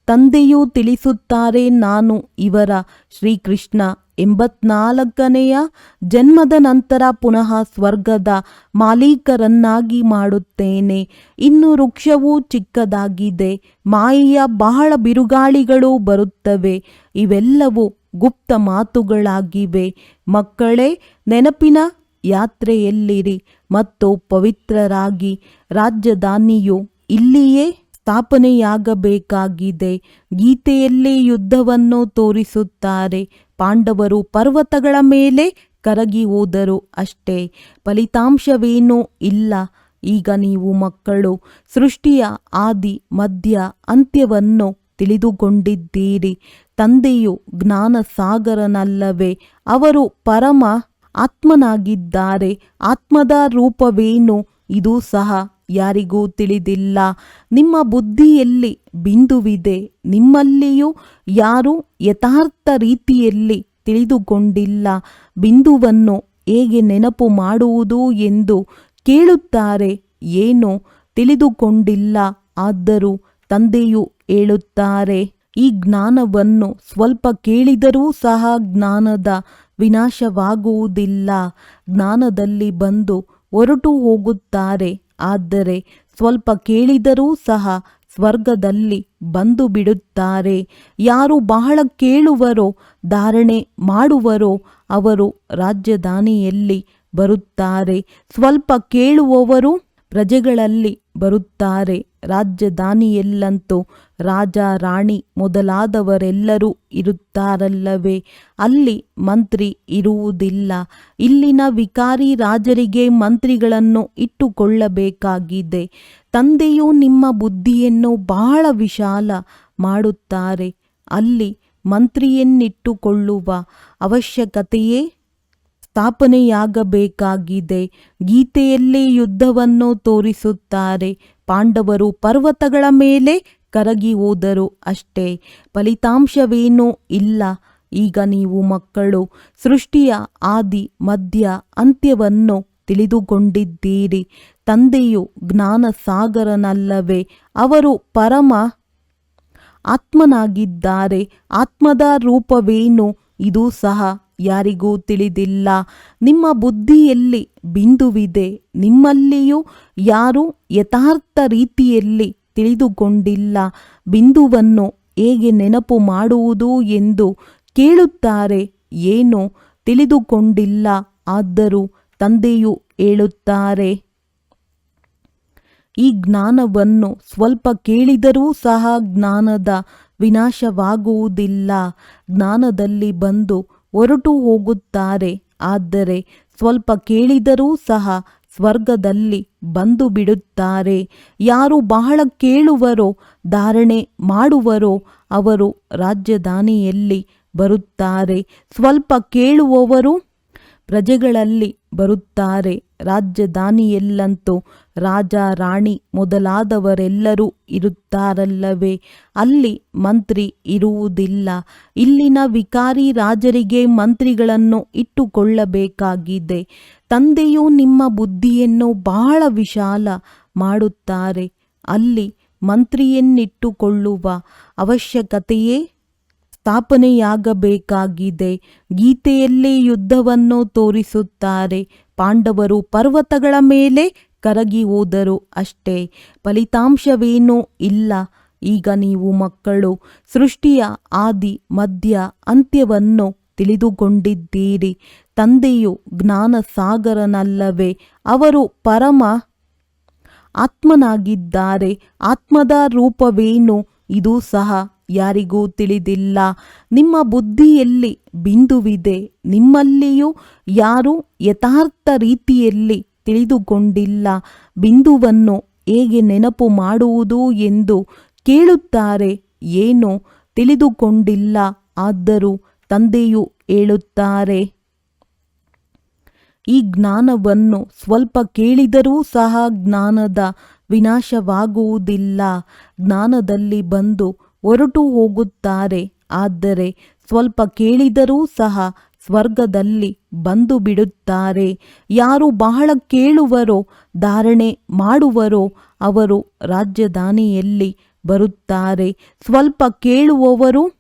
ತಂದೆಯೂ ತಿಳಿಸುತ್ತಾರೆ, ನಾನು ಇವರ ಶ್ರೀಕೃಷ್ಣ 84ನೆಯ ಜನ್ಮದ ನಂತರ ಪುನಃ ಸ್ವರ್ಗದ ಮಾಲೀಕರನ್ನಾಗಿ ಮಾಡುತ್ತೇನೆ. ಇನ್ನು ವೃಕ್ಷವು ಚಿಕ್ಕದಾಗಿದೆ. ಮಾಯೆಯ ಬಹಳ ಬಿರುಗಾಳಿಗಳು ಬರುತ್ತವೆ. ಇವೆಲ್ಲವೂ ಗುಪ್ತ ಮಾತುಗಳಾಗಿವೆ. ಮಕ್ಕಳೇ, ನೆನಪಿನ ಯಾತ್ರೆಯಲ್ಲಿರಿ ಮತ್ತು ಪವಿತ್ರರಾಗಿ. ರಾಜಧಾನಿಯು ಇಲ್ಲಿಯೇ ಸ್ಥಾಪನೆಯಾಗಬೇಕಾಗಿದೆ. ಗೀತೆಯಲ್ಲಿ ಯುದ್ಧವನ್ನು ತೋರಿಸುತ್ತಾರೆ. ಪಾಂಡವರು ಪರ್ವತಗಳ ಮೇಲೆ ಕರಗಿ ಹೋದರು ಅಷ್ಟೇ. ಫಲಿತಾಂಶವೇನೂ ಇಲ್ಲ. ಈಗ ನೀವು ಮಕ್ಕಳು ಸೃಷ್ಟಿಯ ಆದಿ ಮಧ್ಯ ಅಂತ್ಯವನ್ನು ತಿಳಿದುಕೊಂಡಿದ್ದೀರಿ. ತಂದೆಯು ಜ್ಞಾನಸಾಗರನಲ್ಲವೇ? ಅವರು ಪರಮ ಆತ್ಮನಾಗಿದ್ದಾರೆ. ಆತ್ಮದ ರೂಪವೇನು? ಇದೂ ಸಹ ಯಾರಿಗೂ ತಿಳಿದಿಲ್ಲ. ನಿಮ್ಮ ಬುದ್ಧಿಯಲ್ಲಿ ಬಿಂದುವಿದೆ. ನಿಮ್ಮಲ್ಲಿಯೂ ಯಾರೂ ಯಥಾರ್ಥ ರೀತಿಯಲ್ಲಿ ತಿಳಿದುಕೊಂಡಿಲ್ಲ. ಬಿಂದುವನ್ನು ಹೇಗೆ ನೆನಪು ಮಾಡುವುದು ಎಂದು ಕೇಳುತ್ತಾರೆ. ಏನೂ ತಿಳಿದುಕೊಂಡಿಲ್ಲ. ಆದರೂ ತಂದೆಯು ಹೇಳುತ್ತಾರೆ, ಈ ಜ್ಞಾನವನ್ನು ಸ್ವಲ್ಪ ಕೇಳಿದರೂ ಸಹ ಜ್ಞಾನದ ವಿನಾಶವಾಗುವುದಿಲ್ಲ. ಜ್ಞಾನದಲ್ಲಿ ಬಂದು ಹೊರಟು ಹೋಗುತ್ತಾರೆ. ಆದರೆ ಸ್ವಲ್ಪ ಕೇಳಿದರೂ ಸಹ ಸ್ವರ್ಗದಲ್ಲಿ ಬಂದು ಬಿಡುತ್ತಾರೆ. ಯಾರು ಬಹಳ ಕೇಳುವರೋ, ಧಾರಣೆ ಮಾಡುವರೋ ಅವರು ರಾಜಧಾನಿಯಲ್ಲಿ ಬರುತ್ತಾರೆ. ಸ್ವಲ್ಪ ಕೇಳುವವರು ಪ್ರಜೆಗಳಲ್ಲಿ ಬರುತ್ತಾರೆ. ರಾಜಧಾನಿಯಲ್ಲಂತೂ ರಾಜ ರಾಣಿ ಮೊದಲಾದವರೆಲ್ಲರೂ ಇರುತ್ತಾರಲ್ಲವೇ? ಅಲ್ಲಿ ಮಂತ್ರಿ ಇರುವುದಿಲ್ಲ. ಇಲ್ಲಿನ ವಿಕಾರಿ ರಾಜರಿಗೆ ಮಂತ್ರಿಗಳನ್ನು ಇಟ್ಟುಕೊಳ್ಳಬೇಕಾಗಿದೆ. ತಂದೆಯು ನಿಮ್ಮ ಬುದ್ಧಿಯನ್ನು ಬಹಳ ವಿಶಾಲ ಮಾಡುತ್ತಾರೆ. ಅಲ್ಲಿ ಮಂತ್ರಿಯನ್ನಿಟ್ಟುಕೊಳ್ಳುವ ಅವಶ್ಯಕತೆಯೇ ಸ್ಥಾಪನೆಯಾಗಬೇಕಾಗಿದೆ. ಗೀತೆಯಲ್ಲೇ ಯುದ್ಧವನ್ನು ತೋರಿಸುತ್ತಾರೆ. ಪಾಂಡವರು ಪರ್ವತಗಳ ಮೇಲೆ ಕರಗಿ ಹೋದರು ಅಷ್ಟೇ. ಫಲಿತಾಂಶವೇನೂ ಇಲ್ಲ. ಈಗ ನೀವು ಮಕ್ಕಳು ಸೃಷ್ಟಿಯ ಆದಿ ಮಧ್ಯ ಅಂತ್ಯವನ್ನು ತಿಳಿದುಕೊಂಡಿದ್ದೀರಿ. ತಂದೆಯು ಜ್ಞಾನ ಸಾಗರನಲ್ಲವೇ? ಅವರು ಪರಮ ಆತ್ಮನಾಗಿದ್ದಾರೆ. ಆತ್ಮದ ರೂಪವೇನು ಇದು ಸಹ ಯಾರಿಗೂ ತಿಳಿದಿಲ್ಲ. ನಿಮ್ಮ ಬುದ್ಧಿಯಲ್ಲಿ ಬಿಂದುವಿದೆ. ನಿಮ್ಮಲ್ಲಿಯೂ ಯಾರೂ ಯಥಾರ್ಥ ರೀತಿಯಲ್ಲಿ ತಿಳಿದುಕೊಂಡಿಲ್ಲ. ಬಿಂದುವನ್ನು ಹೇಗೆ ನೆನಪು ಮಾಡುವುದು ಎಂದು ಕೇಳುತ್ತಾರೆ. ಏನೂ ತಿಳಿದುಕೊಂಡಿಲ್ಲ. ಆದರೂ ತಂದೆಯು ಹೇಳುತ್ತಾರೆ, ಈ ಜ್ಞಾನವನ್ನು ಸ್ವಲ್ಪ ಕೇಳಿದರೂ ಸಹ ಜ್ಞಾನದ ವಿನಾಶವಾಗುವುದಿಲ್ಲ. ಜ್ಞಾನದಲ್ಲಿ ಬಂದು ಹೊರಟು ಹೋಗುತ್ತಾರೆ. ಆದರೆ ಸ್ವಲ್ಪ ಕೇಳಿದರೂ ಸಹ ಸ್ವರ್ಗದಲ್ಲಿ ಬಂದು ಬಿಡುತ್ತಾರೆ. ಯಾರು ಬಹಳ ಕೇಳುವರೋ, ಧಾರಣೆ ಮಾಡುವರೋ ಅವರು ರಾಜಧಾನಿಯಲ್ಲಿ ಬರುತ್ತಾರೆ. ಸ್ವಲ್ಪ ಕೇಳುವವರು ಪ್ರಜೆಗಳಲ್ಲಿ ಬರುತ್ತಾರೆ. ರಾಜಧಾನಿಯಲ್ಲಂತೂ ರಾಜ ರಾಣಿ ಮೊದಲಾದವರೆಲ್ಲರೂ ಇರುತ್ತಾರಲ್ಲವೇ? ಅಲ್ಲಿ ಮಂತ್ರಿ ಇರುವುದಿಲ್ಲ. ಇಲ್ಲಿನ ವಿಕಾರಿ ರಾಜರಿಗೆ ಮಂತ್ರಿಗಳನ್ನು ಇಟ್ಟುಕೊಳ್ಳಬೇಕಾಗಿದೆ. ತಂದೆಯು ನಿಮ್ಮ ಬುದ್ಧಿಯನ್ನು ಬಹಳ ವಿಶಾಲ ಮಾಡುತ್ತಾರೆ. ಅಲ್ಲಿ ಮಂತ್ರಿಯನ್ನಿಟ್ಟುಕೊಳ್ಳುವ ಅವಶ್ಯಕತೆಯೇ ಸ್ಥಾಪನೆಯಾಗಬೇಕಾಗಿದೆ. ಗೀತೆಯಲ್ಲೇ ಯುದ್ಧವನ್ನು ತೋರಿಸುತ್ತಾರೆ. ಪಾಂಡವರು ಪರ್ವತಗಳ ಮೇಲೆ ಕರಗಿ ಹೋದರು ಅಷ್ಟೇ. ಫಲಿತಾಂಶವೇನೂ ಇಲ್ಲ. ಈಗ ನೀವು ಮಕ್ಕಳು ಸೃಷ್ಟಿಯ ಆದಿ ಮಧ್ಯ ಅಂತ್ಯವನ್ನು ತಿಳಿದುಕೊಂಡಿದ್ದೀರಿ. ತಂದೆಯು ಜ್ಞಾನ ಸಾಗರನಲ್ಲವೇ? ಅವರು ಪರಮ ಆತ್ಮನಾಗಿದ್ದಾರೆ. ಆತ್ಮದ ರೂಪವೇನು ಇದು ಸಹ ಯಾರಿಗೂ ತಿಳಿದಿಲ್ಲ. ನಿಮ್ಮ ಬುದ್ಧಿಯಲ್ಲಿ ಬಿಂದುವಿದೆ. ನಿಮ್ಮಲ್ಲಿಯೂ ಯಾರೂ ಯಥಾರ್ಥ ರೀತಿಯಲ್ಲಿ ತಿಳಿದುಕೊಂಡಿಲ್ಲ. ಬಿಂದುವನ್ನು ಹೇಗೆ ನೆನಪು ಮಾಡುವುದು ಎಂದು ಕೇಳುತ್ತಾರೆ. ಏನೂ ತಿಳಿದುಕೊಂಡಿಲ್ಲ. ಆದರೂ ತಂದೆಯು ಹೇಳುತ್ತಾರೆ, ಈ ಜ್ಞಾನವನ್ನು ಸ್ವಲ್ಪ ಕೇಳಿದರೂ ಸಹ ಜ್ಞಾನದ ವಿನಾಶವಾಗುವುದಿಲ್ಲ. ಜ್ಞಾನದಲ್ಲಿ ಬಂದು ಹೊರಟು ಹೋಗುತ್ತಾರೆ. ಆದರೆ ಸ್ವಲ್ಪ ಕೇಳಿದರೂ ಸಹ ಸ್ವರ್ಗದಲ್ಲಿ ಬಂದು ಬಿಡುತ್ತಾರೆ. ಯಾರು ಬಹಳ ಕೇಳುವರೋ, ಧಾರಣೆ ಮಾಡುವರೋ ಅವರು ರಾಜಧಾನಿಯಲ್ಲಿ ಬರುತ್ತಾರೆ. ಸ್ವಲ್ಪ ಕೇಳುವವರು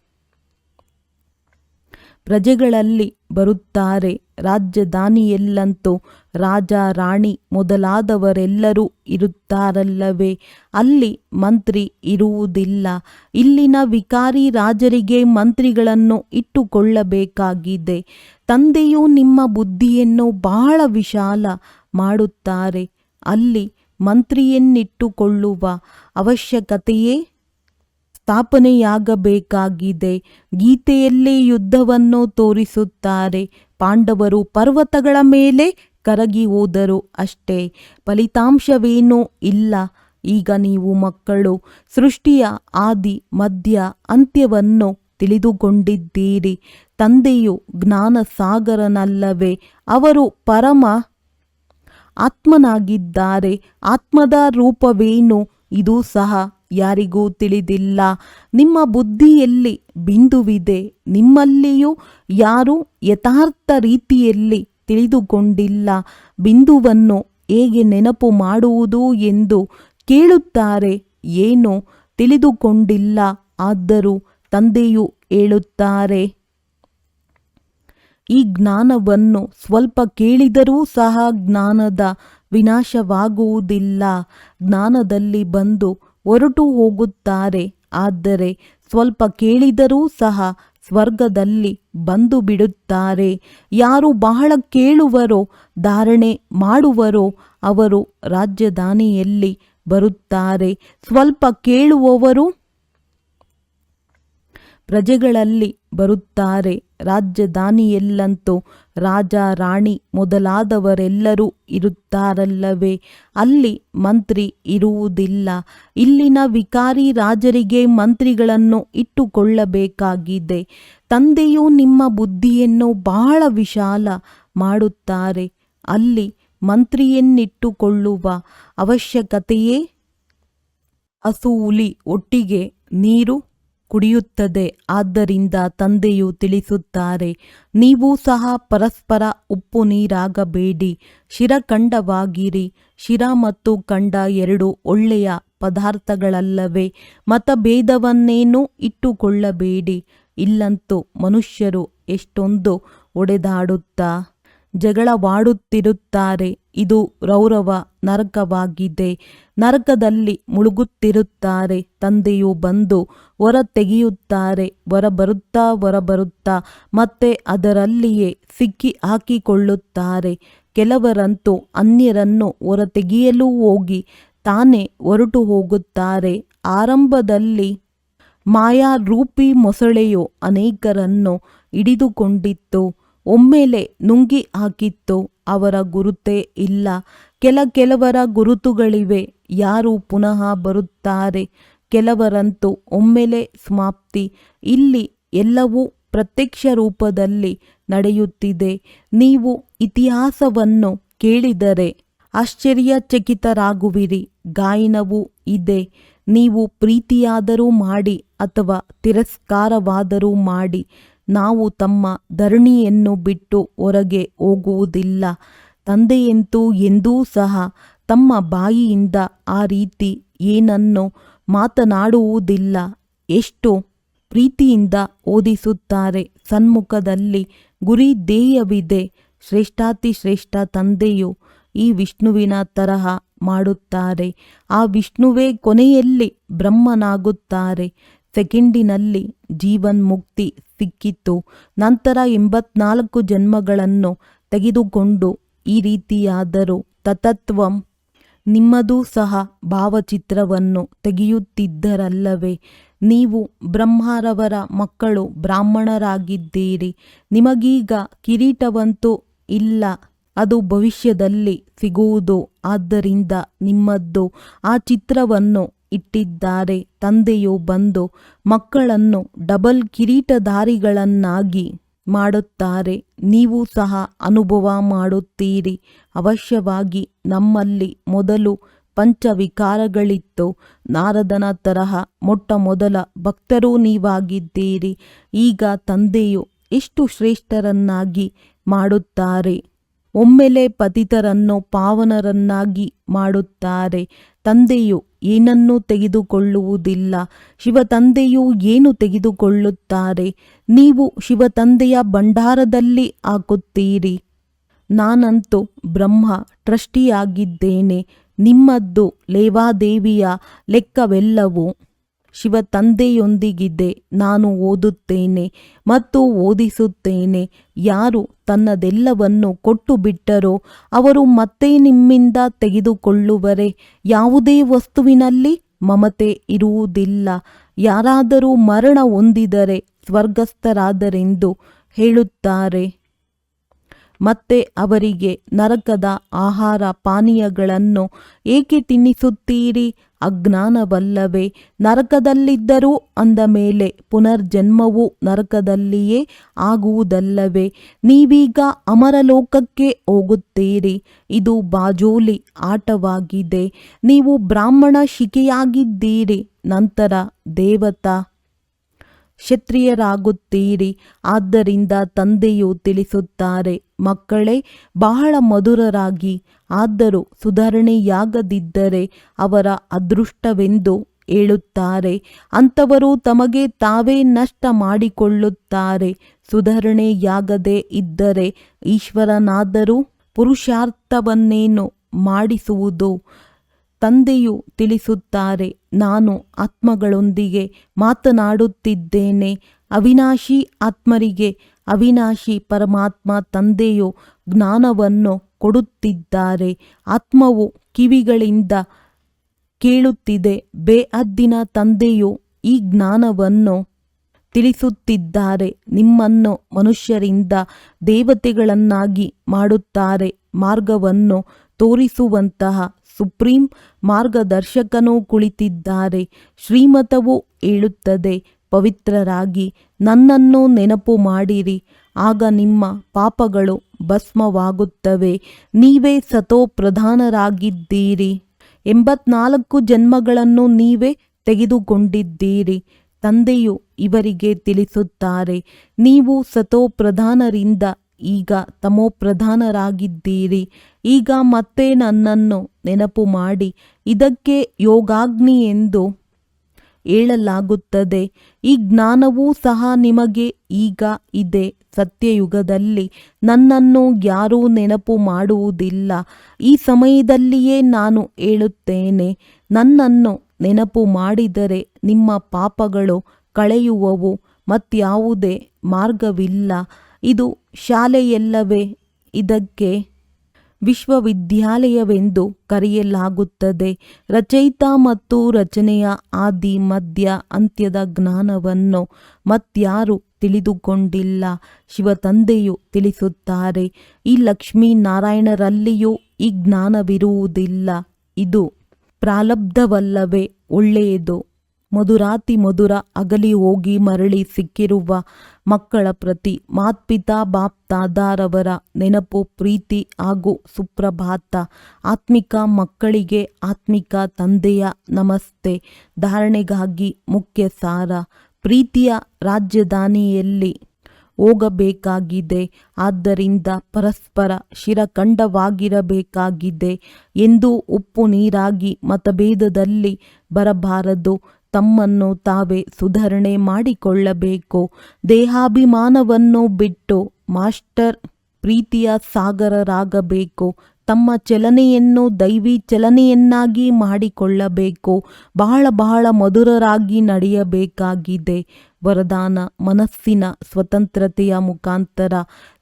ಪ್ರಜೆಗಳಲ್ಲಿ ಬರುತ್ತಾರೆ. ರಾಜಧಾನಿಯಲ್ಲಂತೂ ರಾಜ ರಾಣಿ ಮೊದಲಾದವರೆಲ್ಲರೂ ಇರುತ್ತಾರಲ್ಲವೇ? ಅಲ್ಲಿ ಮಂತ್ರಿ ಇರುವುದಿಲ್ಲ. ಇಲ್ಲಿನ ವಿಕಾರಿ ರಾಜರಿಗೆ ಮಂತ್ರಿಗಳನ್ನು ಇಟ್ಟುಕೊಳ್ಳಬೇಕಾಗಿದೆ. ತಂದೆಯು ನಿಮ್ಮ ಬುದ್ಧಿಯನ್ನು ಬಹಳ ವಿಶಾಲ ಮಾಡುತ್ತಾರೆ. ಅಲ್ಲಿ ಮಂತ್ರಿಯನ್ನಿಟ್ಟುಕೊಳ್ಳುವ ಅವಶ್ಯಕತೆಯೇ ಸ್ಥಾಪನೆಯಾಗಬೇಕಾಗಿದೆ. ಗೀತೆಯಲ್ಲೇ ಯುದ್ಧವನ್ನು ತೋರಿಸುತ್ತಾರೆ. ಪಾಂಡವರು ಪರ್ವತಗಳ ಮೇಲೆ ಕರಗಿ ಹೋದರು ಅಷ್ಟೇ. ಫಲಿತಾಂಶವೇನೂ ಇಲ್ಲ. ಈಗ ನೀವು ಮಕ್ಕಳು ಸೃಷ್ಟಿಯ ಆದಿ ಮಧ್ಯ ಅಂತ್ಯವನ್ನು ತಿಳಿದುಕೊಂಡಿದ್ದೀರಿ. ತಂದೆಯು ಜ್ಞಾನ ಸಾಗರನಲ್ಲವೇ? ಅವರು ಪರಮ ಆತ್ಮನಾಗಿದ್ದಾರೆ. ಆತ್ಮದ ರೂಪವೇನು ಇದು ಸಹ ಯಾರಿಗೂ ತಿಳಿದಿಲ್ಲ. ನಿಮ್ಮ ಬುದ್ಧಿಯಲ್ಲಿ ಬಿಂದುವಿದೆ. ನಿಮ್ಮಲ್ಲಿಯೂ ಯಾರೂ ಯಥಾರ್ಥ ರೀತಿಯಲ್ಲಿ ತಿಳಿದುಕೊಂಡಿಲ್ಲ. ಬಿಂದುವನ್ನು ಹೇಗೆ ನೆನಪು ಮಾಡುವುದು ಎಂದು ಕೇಳುತ್ತಾರೆ. ಏನೂ ತಿಳಿದುಕೊಂಡಿಲ್ಲ. ಆದರೂ ತಂದೆಯು ಹೇಳುತ್ತಾರೆ, ಈ ಜ್ಞಾನವನ್ನು ಸ್ವಲ್ಪ ಕೇಳಿದರೂ ಸಹ ಜ್ಞಾನದ ವಿನಾಶವಾಗುವುದಿಲ್ಲ. ಜ್ಞಾನದಲ್ಲಿ ಬಂದು ಹೊರಟು ಹೋಗುತ್ತಾರೆ. ಆದರೆ ಸ್ವಲ್ಪ ಕೇಳಿದರೂ ಸಹ ಸ್ವರ್ಗದಲ್ಲಿ ಬಂದು ಬಿಡುತ್ತಾರೆ. ಯಾರು ಬಹಳ ಕೇಳುವರೋ, ಧಾರಣೆ ಮಾಡುವರೋ ಅವರು ರಾಜಧಾನಿಯಲ್ಲಿ ಬರುತ್ತಾರೆ. ಸ್ವಲ್ಪ ಕೇಳುವವರು ಪ್ರಜೆಗಳಲ್ಲಿ ಬರುತ್ತಾರೆ. ರಾಜಧಾನಿಯಲ್ಲಂತೂ ರಾಜ ರಾಣಿ ಮೊದಲಾದವರೆಲ್ಲರೂ ಇರುತ್ತಾರಲ್ಲವೇ, ಅಲ್ಲಿ ಮಂತ್ರಿ ಇರುವುದಿಲ್ಲ. ಇಲ್ಲಿನ ವಿಕಾರಿ ರಾಜರಿಗೆ ಮಂತ್ರಿಗಳನ್ನು ಇಟ್ಟುಕೊಳ್ಳಬೇಕಾಗಿದೆ. ತಂದೆಯು ನಿಮ್ಮ ಬುದ್ಧಿಯನ್ನು ಬಹಳ ವಿಶಾಲ ಮಾಡುತ್ತಾರೆ. ಅಲ್ಲಿ ಮಂತ್ರಿಯನ್ನಿಟ್ಟುಕೊಳ್ಳುವ ಅವಶ್ಯಕತೆಯೇ ಹಸು ಹುಲಿ ಒಟ್ಟಿಗೆ ನೀರು ಕುಡಿಯುತ್ತದೆ. ಆದ್ದರಿಂದ ತಂದೆಯು ತಿಳಿಸುತ್ತಾರೆ, ನೀವು ಸಹ ಪರಸ್ಪರ ಉಪ್ಪು ನೀರಾಗಬೇಡಿ, ಶಿರಖಂಡವಾಗಿರಿ. ಶಿರ ಮತ್ತು ಖಂಡ ಎರಡು ಒಳ್ಳೆಯ ಪದಾರ್ಥಗಳಲ್ಲವೇ. ಮತಭೇದವನ್ನೇನೂ ಇಟ್ಟುಕೊಳ್ಳಬೇಡಿ. ಇಲ್ಲಂತೂ ಮನುಷ್ಯರು ಎಷ್ಟೊಂದು ಒಡೆದಾಡುತ್ತಾ ಜಗಳವಾಡುತ್ತಿರುತ್ತಾರೆ. ಇದು ರೌರವ ನರಕವಾಗಿದೆ. ನರಕದಲ್ಲಿ ಮುಳುಗುತ್ತಿರುತ್ತಾರೆ. ತಂದೆಯು ಬಂದು ಹೊರ ತೆಗೆಯುತ್ತಾರೆ. ಹೊರಬರುತ್ತಾ ಮತ್ತೆ ಅದರಲ್ಲಿಯೇ ಸಿಕ್ಕಿ ಹಾಕಿಕೊಳ್ಳುತ್ತಾರೆ. ಕೆಲವರಂತೂ ಅನ್ಯರನ್ನು ಹೊರತೆಗೆಯಲು ಹೋಗಿ ತಾನೇ ಹೊರಟು ಹೋಗುತ್ತಾರೆ. ಆರಂಭದಲ್ಲಿ ಮಾಯಾರೂಪಿ ಮೊಸಳೆಯು ಅನೇಕರನ್ನು ಹಿಡಿದುಕೊಂಡಿತ್ತು, ಒಮ್ಮೆಲೆ ನುಂಗಿ ಹಾಕಿತ್ತು. ಅವರ ಗುರುತೇ ಇಲ್ಲ. ಕೆಲವರ ಗುರುತುಗಳಿವೆ. ಯಾರು ಪುನಃ ಬರುತ್ತಾರೆ? ಕೆಲವರಂತೂ ಒಮ್ಮೆಲೆ ಸಮಾಪ್ತಿ. ಇಲ್ಲಿ ಎಲ್ಲವೂ ಪ್ರತ್ಯಕ್ಷ ರೂಪದಲ್ಲಿ ನಡೆಯುತ್ತಿದೆ. ನೀವು ಇತಿಹಾಸವನ್ನು ಕೇಳಿದರೆ ಆಶ್ಚರ್ಯಚಕಿತರಾಗುವಿರಿ. ಗಾಯನವೂ ಇದೆ. ನೀವು ಪ್ರೀತಿಯಾದರೂ ಮಾಡಿ ಅಥವಾ ತಿರಸ್ಕಾರವಾದರೂ ಮಾಡಿ, ನಾವು ತಮ್ಮ ಧರಣಿಯನ್ನು ಬಿಟ್ಟು ಹೊರಗೆ ಹೋಗುವುದಿಲ್ಲ. ತಂದೆಯಂತೂ ಎಂದೂ ಸಹ ತಮ್ಮ ಬಾಯಿಯಿಂದ ಆ ರೀತಿ ಏನನ್ನು ಮಾತನಾಡುವುದಿಲ್ಲ. ಎಷ್ಟು ಪ್ರೀತಿಯಿಂದ ಓದಿಸುತ್ತಾರೆ. ಸನ್ಮುಖದಲ್ಲಿ ಗುರಿ ಧ್ಯೇಯವಿದೆ. ಶ್ರೇಷ್ಠಾತಿಶ್ರೇಷ್ಠ ತಂದೆಯು ಈ ವಿಷ್ಣುವಿನ ತರಹ ಮಾಡುತ್ತಾರೆ. ಆ ವಿಷ್ಣುವೇ ಕೊನೆಯಲ್ಲಿ ಬ್ರಹ್ಮನಾಗುತ್ತಾರೆ. ಸೆಕೆಂಡಿನಲ್ಲಿ ಜೀವನ್ಮುಕ್ತಿ ಸಿಕ್ಕಿತು. ನಂತರ 84 ಜನ್ಮಗಳನ್ನು ತೆಗೆದುಕೊಂಡು ಈ ರೀತಿಯಾದರೂ ತತತ್ವಂ ನಿಮ್ಮದೂ ಸಹ ಭಾವಚಿತ್ರವನ್ನು ತೆಗೆಯುತ್ತಿದ್ದರಲ್ಲವೇ. ನೀವು ಬ್ರಹ್ಮರವರ ಮಕ್ಕಳು, ಬ್ರಾಹ್ಮಣರಾಗಿದ್ದೀರಿ. ನಿಮಗೀಗ ಕಿರೀಟವಂತೂ ಇಲ್ಲ, ಅದು ಭವಿಷ್ಯದಲ್ಲಿ ಸಿಗುವುದು. ಆದ್ದರಿಂದ ನಿಮ್ಮದ್ದು ಆ ಚಿತ್ರವನ್ನು ಇಟ್ಟಿದ್ದಾರೆ. ತಂದೆಯು ಬಂದು ಮಕ್ಕಳನ್ನು ಡಬಲ್ ಕಿರೀಟಧಾರಿಗಳನ್ನಾಗಿ ಮಾಡುತ್ತಾರೆ. ನೀವು ಸಹ ಅನುಭವ ಮಾಡುತ್ತೀರಿ. ಅವಶ್ಯವಾಗಿ ನಮ್ಮಲ್ಲಿ ಮೊದಲು ಪಂಚವಿಕಾರಗಳಿತ್ತು. ನಾರದನ ತರಹ ಮೊಟ್ಟಮೊದಲ ಭಕ್ತರೂ ನೀವಾಗಿದ್ದೀರಿ. ಈಗ ತಂದೆಯು ಎಷ್ಟು ಶ್ರೇಷ್ಠರನ್ನಾಗಿ ಮಾಡುತ್ತಾರೆ. ಒಮ್ಮೆಲೆ ಪತಿತರನ್ನು ಪಾವನರನ್ನಾಗಿ ಮಾಡುತ್ತಾರೆ. ತಂದೆಯು ಏನನ್ನೂ ತೆಗೆದುಕೊಳ್ಳುವುದಿಲ್ಲ. ಶಿವತಂದೆಯು ಏನು ತೆಗೆದುಕೊಳ್ಳುತ್ತಾರೆ? ನೀವು ಶಿವತಂದೆಯ ಭಂಡಾರದಲ್ಲಿ ಹಾಕುತ್ತೀರಿ. ನಾನಂತೂ ಬ್ರಹ್ಮ ಟ್ರಸ್ಟಿಯಾಗಿದ್ದೇನೆ. ನಿಮ್ಮದ್ದು ಲೇವಾದೇವಿಯ ಲೆಕ್ಕವೆಲ್ಲವೂ ಶಿವತಂದೆಯೊಂದಿಗಿದೆ. ನಾನು ಓದುತ್ತೇನೆ ಮತ್ತು ಓದಿಸುತ್ತೇನೆ. ಯಾರು ತನ್ನದೆಲ್ಲವನ್ನು ಕೊಟ್ಟು ಬಿಟ್ಟರೋ ಅವರು ಮತ್ತೆ ನಿಮ್ಮಿಂದ ತೆಗೆದುಕೊಳ್ಳುವರೆ. ಯಾವುದೇ ವಸ್ತುವಿನಲ್ಲಿ ಮಮತೆ ಇರುವುದಿಲ್ಲ. ಯಾರಾದರೂ ಮರಣ ಹೊಂದಿದರೆ ಸ್ವರ್ಗಸ್ಥರಾದರೆಂದು ಹೇಳುತ್ತಾರೆ. ಮತ್ತೆ ಅವರಿಗೆ ನರಕದ ಆಹಾರ ಪಾನೀಯಗಳನ್ನು ಏಕೆ ತಿನ್ನಿಸುತ್ತೀರಿ? ಅಜ್ಞಾನವಲ್ಲವೇ? ನರಕದಲ್ಲಿದ್ದರೂ ಅಂದ ಮೇಲೆ ಪುನರ್ಜನ್ಮವು ನರಕದಲ್ಲಿಯೇ ಆಗುವುದಲ್ಲವೇ? ನೀವೀಗ ಅಮರಲೋಕಕ್ಕೆ ಹೋಗುತ್ತೀರಿ. ಇದು ಬಾಜೋಲಿ ಆಟವಾಗಿದೆ. ನೀವು ಬ್ರಾಹ್ಮಣ ಶಿಖೆಯಾಗಿದ್ದೀರಿ. ನಂತರ ದೇವತಾ ಕ್ಷತ್ರಿಯರಾಗುತ್ತೀರಿ. ಆದ್ದರಿಂದ ತಂದೆಯು ತಿಳಿಸುತ್ತಾರೆ, ಮಕ್ಕಳೇ ಬಹಳ ಮಧುರರಾಗಿ, ಆದರೂ ಸುಧಾರಣೆಯಾಗದಿದ್ದರೆ ಅವರ ಅದೃಷ್ಟವೆಂದು ಹೇಳುತ್ತಾರೆ. ಅಂಥವರು ತಮಗೆ ತಾವೇ ನಷ್ಟ ಮಾಡಿಕೊಳ್ಳುತ್ತಾರೆ. ಸುಧಾರಣೆಯಾಗದೇ ಇದ್ದರೆ ಈಶ್ವರನಾದರೂ ಪುರುಷಾರ್ಥವನ್ನೇನು ಮಾಡಿಸುವುದು? ತಂದೆಯು ತಿಳಿಸುತ್ತಾರೆ, ನಾನು ಆತ್ಮಗಳೊಂದಿಗೆ ಮಾತನಾಡುತ್ತಿದ್ದೇನೆ. ಅವಿನಾಶಿ ಆತ್ಮರಿಗೆ ಅವಿನಾಶಿ ಪರಮಾತ್ಮ ತಂದೆಯು ಜ್ಞಾನವನ್ನು ಕೊಡುತ್ತಿದ್ದಾರೆ. ಆತ್ಮವು ಕಿವಿಗಳಿಂದ ಕೇಳುತ್ತಿದೆ. ಬೇಹದ್ದಿನ ತಂದೆಯು ಈ ಜ್ಞಾನವನ್ನು ತಿಳಿಸುತ್ತಿದ್ದಾರೆ. ನಿಮ್ಮನ್ನು ಮನುಷ್ಯರಿಂದ ದೇವತೆಗಳನ್ನಾಗಿ ಮಾಡುತ್ತಾರೆ. ಮಾರ್ಗವನ್ನು ತೋರಿಸುವಂತಹ ಸುಪ್ರೀಂ ಮಾರ್ಗದರ್ಶಕನೂ ಕುಳಿತಿದ್ದಾರೆ. ಶ್ರೀಮತವು ಹೇಳುತ್ತದೆ, ಪವಿತ್ರರಾಗಿ ನನ್ನನ್ನು ನೆನಪು ಮಾಡಿರಿ, ಆಗ ನಿಮ್ಮ ಪಾಪಗಳು ಭಸ್ಮವಾಗುತ್ತವೆ. ನೀವೇ ಸತೋ ಪ್ರಧಾನರಾಗಿದ್ದೀರಿ. 84 ಜನ್ಮಗಳನ್ನು ನೀವೇ ತೆಗೆದುಕೊಂಡಿದ್ದೀರಿ. ತಂದೆಯು ಇವರಿಗೆ ತಿಳಿಸುತ್ತಾರೆ, ನೀವು ಸತೋ ಪ್ರಧಾನರಿಂದ ಈಗ ತಮೋಪ್ರಧಾನರಾಗಿದ್ದೀರಿ. ಈಗ ಮತ್ತೆ ನನ್ನನ್ನು ನೆನಪು ಮಾಡಿ. ಇದಕ್ಕೆ ಯೋಗಾಗ್ನಿ ಎಂದು ಹೇಳಲಾಗುತ್ತದೆ. ಈ ಜ್ಞಾನವೂ ಸಹ ನಿಮಗೆ ಈಗ ಇದೆ. ಸತ್ಯಯುಗದಲ್ಲಿ ನನ್ನನ್ನು ಯಾರೂ ನೆನಪು ಮಾಡುವುದಿಲ್ಲ. ಈ ಸಮಯದಲ್ಲಿಯೇ ನಾನು ಹೇಳುತ್ತೇನೆ, ನನ್ನನ್ನು ನೆನಪು ಮಾಡಿದರೆ ನಿಮ್ಮ ಪಾಪಗಳು ಕಳೆಯುವವು. ಮತ್ಯಾವುದೇ ಮಾರ್ಗವಿಲ್ಲ. ಇದು ಶಾಲೆಯಲ್ಲವೇ? ಇದಕ್ಕೆ ವಿಶ್ವವಿದ್ಯಾಲಯವೆಂದು ಕರೆಯಲಾಗುತ್ತದೆ. ರಚಯಿತ ಮತ್ತು ರಚನೆಯ ಆದಿ ಮಧ್ಯ ಅಂತ್ಯದ ಜ್ಞಾನವನ್ನು ಮತ್ಯಾರೂ ತಿಳಿದುಕೊಂಡಿಲ್ಲ. ಶಿವತಂದೆಯು ತಿಳಿಸುತ್ತಾರೆ, ಈ ಲಕ್ಷ್ಮೀನಾರಾಯಣರಲ್ಲಿಯೂ ಈ ಜ್ಞಾನವಿರುವುದಿಲ್ಲ. ಇದು ಪ್ರಾರಬ್ಧವಲ್ಲವೇ? ಒಳ್ಳೆಯದು. ಮಧುರಾತಿ ಮಧುರ ಅಗಲಿ ಹೋಗಿ ಮರಳಿ ಸಿಕ್ಕಿರುವ ಮಕ್ಕಳ ಪ್ರತಿ ಮಾತ್ಪಿತಾ ಬಾಪ್ ದಾದಾರವರ ನೆನಪು, ಪ್ರೀತಿ ಹಾಗೂ ಸುಪ್ರಭಾತ. ಆತ್ಮಿಕ ಮಕ್ಕಳಿಗೆ ಆತ್ಮಿಕ ತಂದೆಯ ನಮಸ್ತೆ. ಧಾರಣೆಗಾಗಿ ಮುಖ್ಯ ಸಾರ. ಪ್ರೀತಿಯ ರಾಜಧಾನಿಯಲ್ಲಿ ಹೋಗಬೇಕಾಗಿದೆ. ಆದ್ದರಿಂದ ಪರಸ್ಪರ ಶಿರಖಂಡವಾಗಿರಬೇಕಾಗಿದೆ. ಎಂದು ಉಪ್ಪು ನೀರಾಗಿ ಮತಭೇದದಲ್ಲಿ ಬರಬಾರದು. ತಮ್ಮನ್ನು ತಾವೇ ಸುಧಾರಣೆ ಮಾಡಿಕೊಳ್ಳಬೇಕು. ದೇಹಾಭಿಮಾನವನ್ನು ಬಿಟ್ಟು ಮಾಸ್ಟರ್ ಪ್ರೀತಿಯ ಸಾಗರರಾಗಬೇಕು. ತಮ್ಮ ಚಲನೆಯನ್ನು ದೈವಿ ಚಲನೆಯನ್ನಾಗಿ ಮಾಡಿಕೊಳ್ಳಬೇಕು. ಬಹಳ ಮಧುರರಾಗಿ ನಡೆಯಬೇಕಾಗಿದೆ. ವರದಾನ: ಮನಸ್ಸಿನ ಸ್ವತಂತ್ರತೆಯ ಮುಖಾಂತರ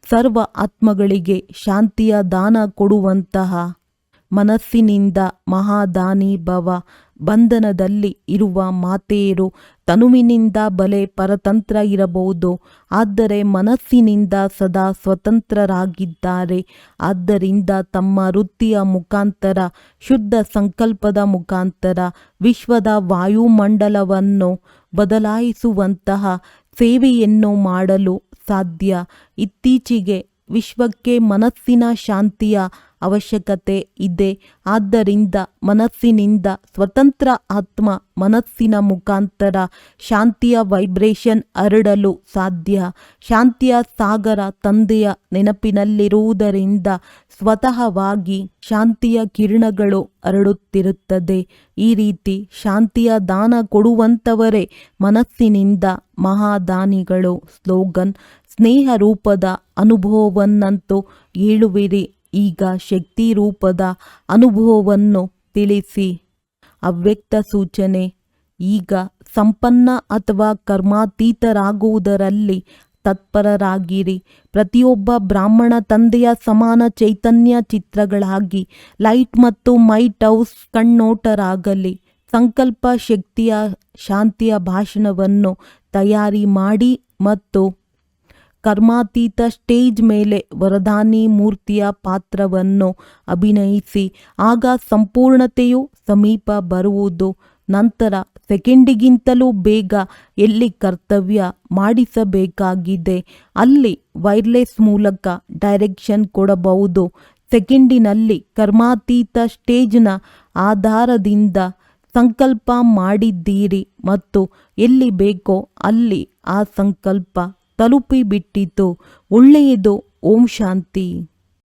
ಸರ್ವ ಆತ್ಮಗಳಿಗೆ ಶಾಂತಿಯ ದಾನ ಕೊಡುವಂತಹ ಮನಸ್ಸಿನಿಂದ ಮಹಾದಾನಿ ಭವ. ಬಂಧನದಲ್ಲಿ ಇರುವ ಮಾತೆಯರು ತನುವಿನಿಂದ ಬಲೆ ಪರತಂತ್ರ ಇರಬಹುದು, ಆದರೆ ಮನಸ್ಸಿನಿಂದ ಸದಾ ಸ್ವತಂತ್ರರಾಗಿದ್ದಾರೆ. ಆದ್ದರಿಂದ ತಮ್ಮ ವೃತ್ತಿಯ ಮುಖಾಂತರ, ಶುದ್ಧ ಸಂಕಲ್ಪದ ಮುಖಾಂತರ ವಿಶ್ವದ ವಾಯುಮಂಡಲವನ್ನು ಬದಲಾಯಿಸುವಂತಹ ಸೇವೆಯನ್ನು ಮಾಡಲು ಸಾಧ್ಯ. ಇತ್ತೀಚೆಗೆ ವಿಶ್ವಕ್ಕೆ ಮನಸ್ಸಿನ ಶಾಂತಿಯ ಅವಶ್ಯಕತೆ ಇದೆ. ಆದ್ದರಿಂದ ಮನಸ್ಸಿನಿಂದ ಸ್ವತಂತ್ರ ಆತ್ಮ ಮನಸ್ಸಿನ ಮುಖಾಂತರ ಶಾಂತಿಯ ವೈಬ್ರೇಷನ್ ಹರಡಲು ಸಾಧ್ಯ. ಶಾಂತಿಯ ಸಾಗರ ತಂದೆಯ ನೆನಪಿನಲ್ಲಿರುವುದರಿಂದ ಸ್ವತಃವಾಗಿ ಶಾಂತಿಯ ಕಿರಣಗಳು ಹರಡುತ್ತಿರುತ್ತದೆ. ಈ ರೀತಿ ಶಾಂತಿಯ ದಾನ ಕೊಡುವಂಥವರೇ ಮನಸ್ಸಿನಿಂದ ಮಹಾದಾನಿಗಳು. ಸ್ಲೋಗನ್: ಸ್ನೇಹ ರೂಪದ ಅನುಭವವನ್ನಂತೂ ಹೇಳುವಿರಿ, ಈಗ ಶಕ್ತಿ ರೂಪದ ಅನುಭವವನ್ನು ತಿಳಿಸಿ. ಅವ್ಯಕ್ತ ಸೂಚನೆ: ಈಗ ಸಂಪನ್ನ ಅಥವಾ ಕರ್ಮಾತೀತರಾಗುವುದರಲ್ಲಿ ತತ್ಪರರಾಗಿರಿ. ಪ್ರತಿಯೊಬ್ಬ ಬ್ರಾಹ್ಮಣ ತಂದೆಯ ಸಮಾನ ಚೈತನ್ಯ ಚಿತ್ರಗಳಾಗಿ ಲೈಟ್ ಮತ್ತು ಮೈಟ್ ಹೌಸ್ ಕಣ್ಣೋಟರಾಗಲಿ. ಸಂಕಲ್ಪ ಶಕ್ತಿಯ ಶಾಂತಿಯ ಭಾಷಣವನ್ನು ತಯಾರಿ ಮಾಡಿ ಮತ್ತು ಕರ್ಮಾತೀತ ಸ್ಟೇಜ್ ಮೇಲೆ ವರದಾನಿ ಮೂರ್ತಿಯ ಪಾತ್ರವನ್ನು ಅಭಿನಯಿಸಿ. ಆಗ ಸಂಪೂರ್ಣತೆಯು ಸಮೀಪ ಬರುವುದು. ನಂತರ ಸೆಕೆಂಡಿಗಿಂತಲೂ ಬೇಗ ಎಲ್ಲಿ ಕರ್ತವ್ಯ ಮಾಡಿಸಬೇಕಾಗಿದೆ ಅಲ್ಲಿ ವೈರ್ಲೆಸ್ ಮೂಲಕ ಡೈರೆಕ್ಷನ್ ಕೊಡಬಹುದು. ಸೆಕೆಂಡಿನಲ್ಲಿ ಕರ್ಮಾತೀತ ಸ್ಟೇಜ್ನ ಆಧಾರದಿಂದ ಸಂಕಲ್ಪ ಮಾಡಿದ್ದೀರಿ ಮತ್ತು ಎಲ್ಲಿ ಬೇಕೋ ಅಲ್ಲಿ ಆ ಸಂಕಲ್ಪ ತಲುಪಿಬಿಟ್ಟಿತು. ಒಳ್ಳೆಯದು. ಓಂ ಶಾಂತಿ.